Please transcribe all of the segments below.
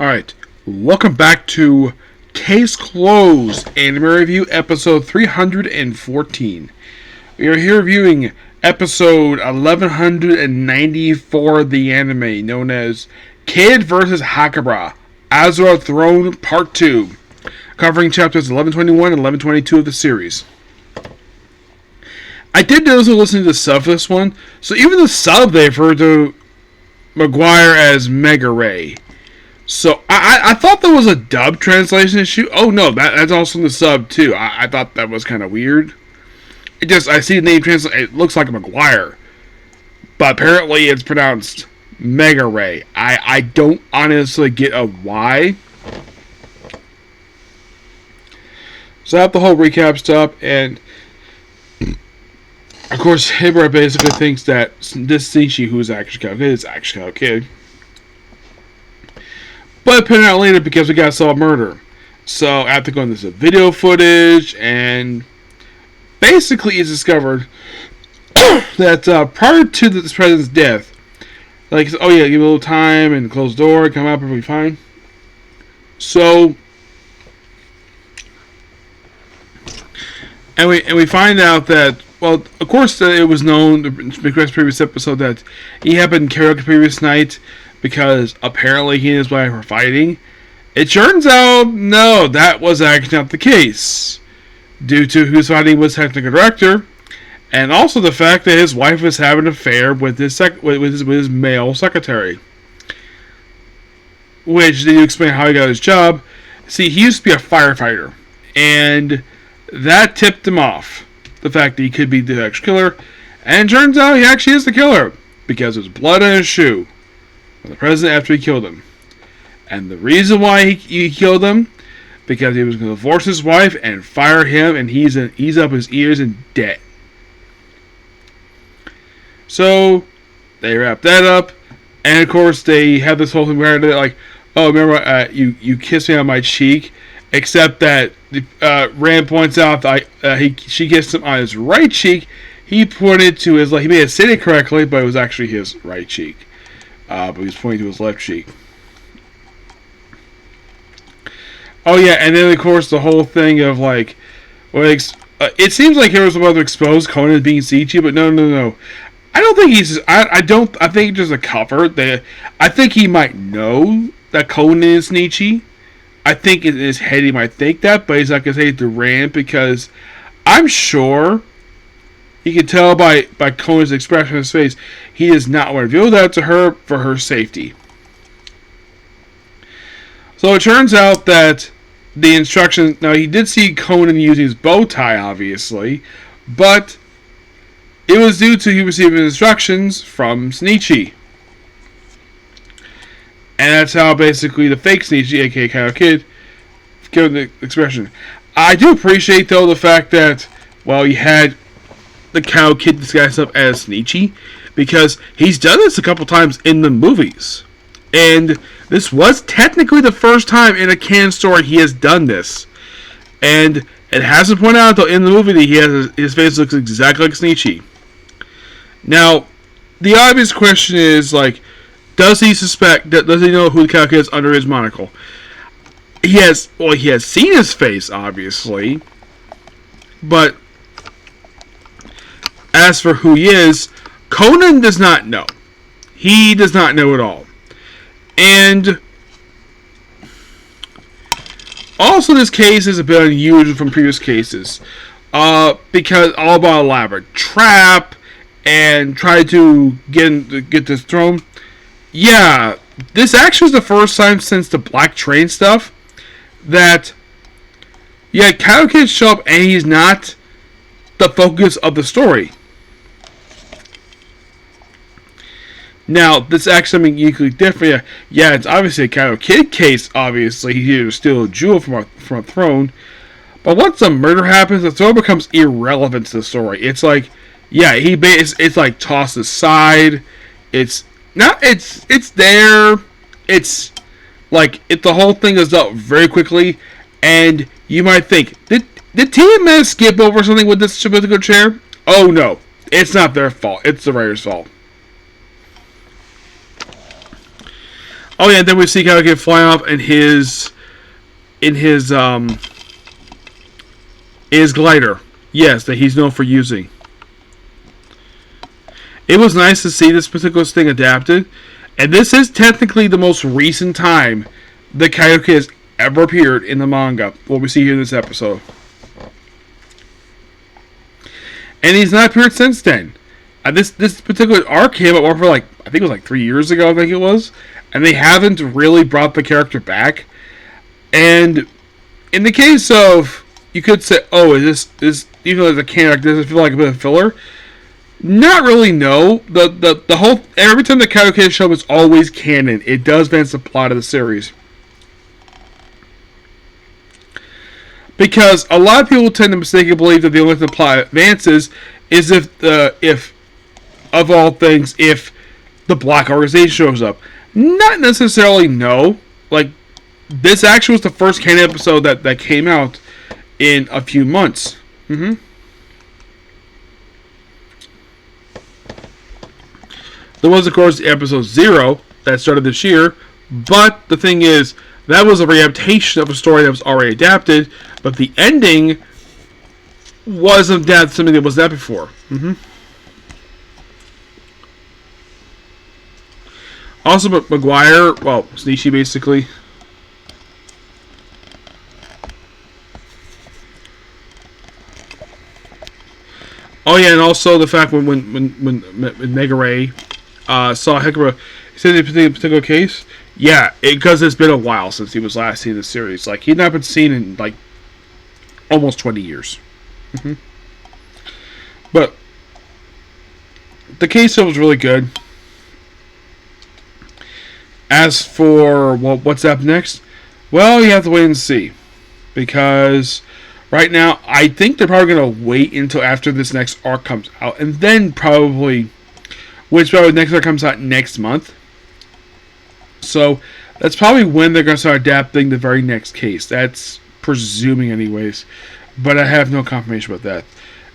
Alright, welcome back to Case Closed Anime Review episode 314. We are here reviewing episode 1194 of the anime, known as Kid vs. Hakuba, Azure Throne Part 2, covering chapters 1121 and 1122 of the series. I did also listen to the sub for this one, so even the sub they referred to Maguire as Mega Ray. So, I thought there was a dub translation issue. Oh no, that's also in the sub too. I thought that was kind of weird. I see the name translated, it looks like a Maguire. But apparently it's pronounced Mega Ray. I don't honestly get a why. So I have the whole recap stuff, and of course Hibra basically thinks that this Shinichi, who's actually Kao Kid, is actually Kao Kid. But put it out later because we got to solve a murder. So after going into video footage, and basically it's discovered that prior to this president's death, like, oh yeah, give a little time and close the door, come out, perfectly fine. So, and we find out that, well, of course it was known in the previous episode that he had been karaoke the previous night, because apparently he and his wife were fighting. It turns out, no, that was actually not the case, due to who's fighting was technical director, and also the fact that his wife was having an affair with his male secretary. Which, did you explain how he got his job? See, he used to be a firefighter, and that tipped him off. The fact that he could be the actual killer, and it turns out he actually is the killer, because there's blood on his shoe the president after he killed him. And the reason why he killed him, because he was going to divorce his wife and fire him, and he's up his ears in debt. So they wrap that up, and of course they have this whole thing where they're like, oh, remember you kissed me on my cheek, except that Rand points out that she kissed him on his right cheek. He pointed to his he may have said it correctly, but it was actually his right cheek. But he was pointing to his left cheek. Oh yeah, and then of course the whole thing of it seems like here was about to expose Conan as being Shinichi, but no. I don't think he's. I think it's just a cover. I think he might know that Conan is Shinichi. I think in his head he might think that, but he's not gonna say it to Rand because I'm sure. You can tell by Conan's expression on his face, he does not want to reveal that to her for her safety. So it turns out that the instructions... Now, he did see Conan using his bow tie, obviously, but it was due to he receiving instructions from Shinichi. And that's how basically the fake Shinichi, aka Kao Kid, gave the expression. I do appreciate, though, the fact that, well, you had the Kao Kid disguise himself as Shinichi, because he's done this a couple times in the movies, and this was technically the first time in a canon story he has done this. And it has been pointed out though in the movie that his face looks exactly like Shinichi. Now, the obvious question is does he suspect? Does he know who the Kao Kid is under his monocle? He has seen his face obviously, but as for who he is, Conan does not know. He does not know at all. And also this case is a bit unusual from previous cases. Because all about elaborate trap and try to get this throne. Yeah, this actually is the first time since the Black Train stuff that Kao Kid show up and he's not the focus of the story. Now, this is actually something uniquely different. Yeah, it's obviously a Kao Kid case, obviously. He's here to steal a jewel from a throne. But once a murder happens, the throne becomes irrelevant to the story. It's it's tossed aside. It's not, it's there. It's the whole thing is dealt very quickly. And you might think, did TMS skip over something with this political chair? Oh no, it's not their fault. It's the writer's fault. Oh yeah, and then we see Karaki flying off in his glider. Yes, that he's known for using. It was nice to see this particular thing adapted, and this is technically the most recent time that Kaioken has ever appeared in the manga. What we see here in this episode, and he's not appeared since then. This particular arc came up for like I think it was like 3 years ago. I think it was, and they haven't really brought the character back. And in the case of, you could say, oh, is even though it's a canon, does it feel like a bit of filler? Not really, no. The whole, every time the Kaioken show is always canon. It does advance the plot of the series. Because a lot of people tend to mistakenly believe that the only way the plot advances is if of all things, if the Black Organization shows up. Not necessarily, no. Like, this actually was the first canon episode that came out in a few months. Mm-hmm. There was, of course, episode 0 that started this year, but the thing is, that was a readaptation of a story that was already adapted, but the ending wasn't that something that was that before. Mm-hmm. Also, Maguire, well, Shinichi basically. Oh yeah, and also the fact when Mega Ray saw Hakuba, he said in a particular case, yeah, because it's been a while since he was last seen in the series. Like, he'd not been seen in like almost 20 years. Mm-hmm. But the case was really good. As for what's up next, well, you have to wait and see, because right now I think they're probably going to wait until after this next arc comes out, and then probably, which probably next arc comes out next month. So that's probably when they're going to start adapting the very next case. That's presuming, anyways, but I have no confirmation about that.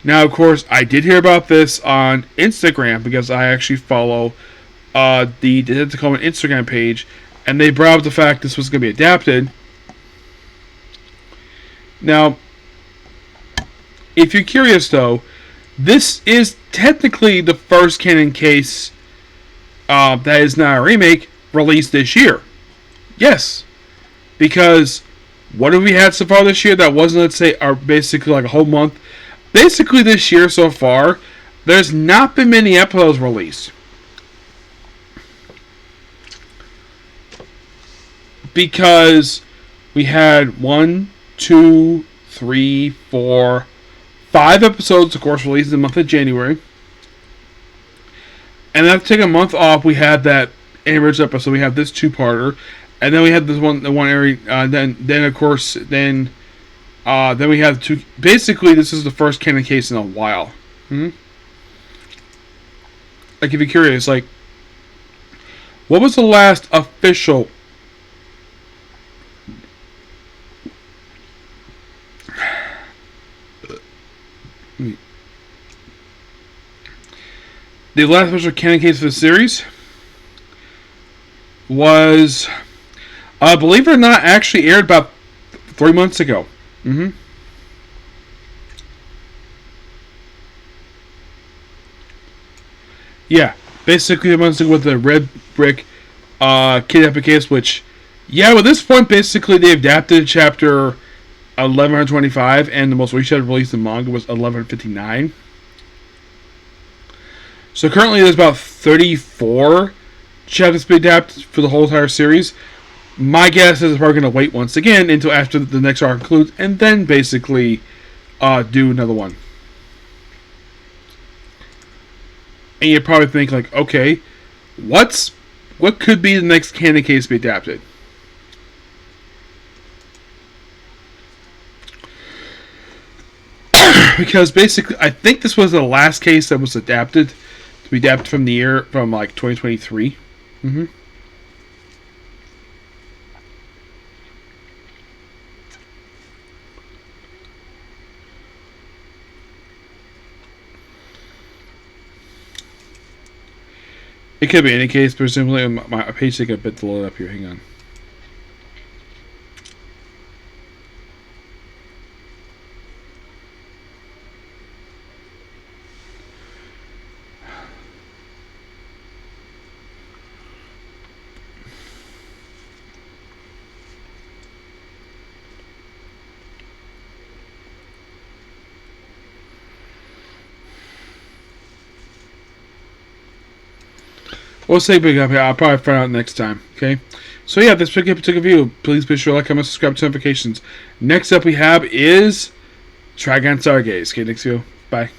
Now, of course, I did hear about this on Instagram because I actually follow the Detective Coleman Instagram page, and they brought up the fact this was going to be adapted. Now, if you're curious, though, this is technically the first canon case that is not a remake released this year. Yes, because what have we had so far this year that wasn't, let's say, basically like a whole month? Basically, this year so far, there's not been many episodes released. Because we had 1, 2, 3, 4, 5 episodes, of course, released in the month of January. And after taking a month off, we had that original episode. We have this 2-parter, and then we had this one area. Then of course, then we have 2. Basically, this is the first canon case in a while. Hmm? Like, if you're curious, like, what was the last official? The last official canon case for the series was, believe it or not, actually aired about 3 months ago. Mm-hmm. Yeah, basically 3 months ago with the Red Brick kidnapping case, which, yeah, at this point, basically they adapted chapter 1125, and the most recent release in manga was 1159. So currently there's about 34 chapters to be adapted for the whole entire series. My guess is we're going to wait once again until after the next arc concludes, and then basically do another one. And you probably think, like, okay, what could be the next canon case to be adapted? Because basically, I think this was the last case that was adapted to be adapted from the year from like 2023. Mm-hmm. It could be any case, presumably my page take a bit to load up here. Hang on. We'll say big up here. I'll probably find out next time. Okay. So yeah, this particular video. Please be sure to like, comment, subscribe to notifications. Next up we have is Trigon Stargaze. Okay, next video. Bye.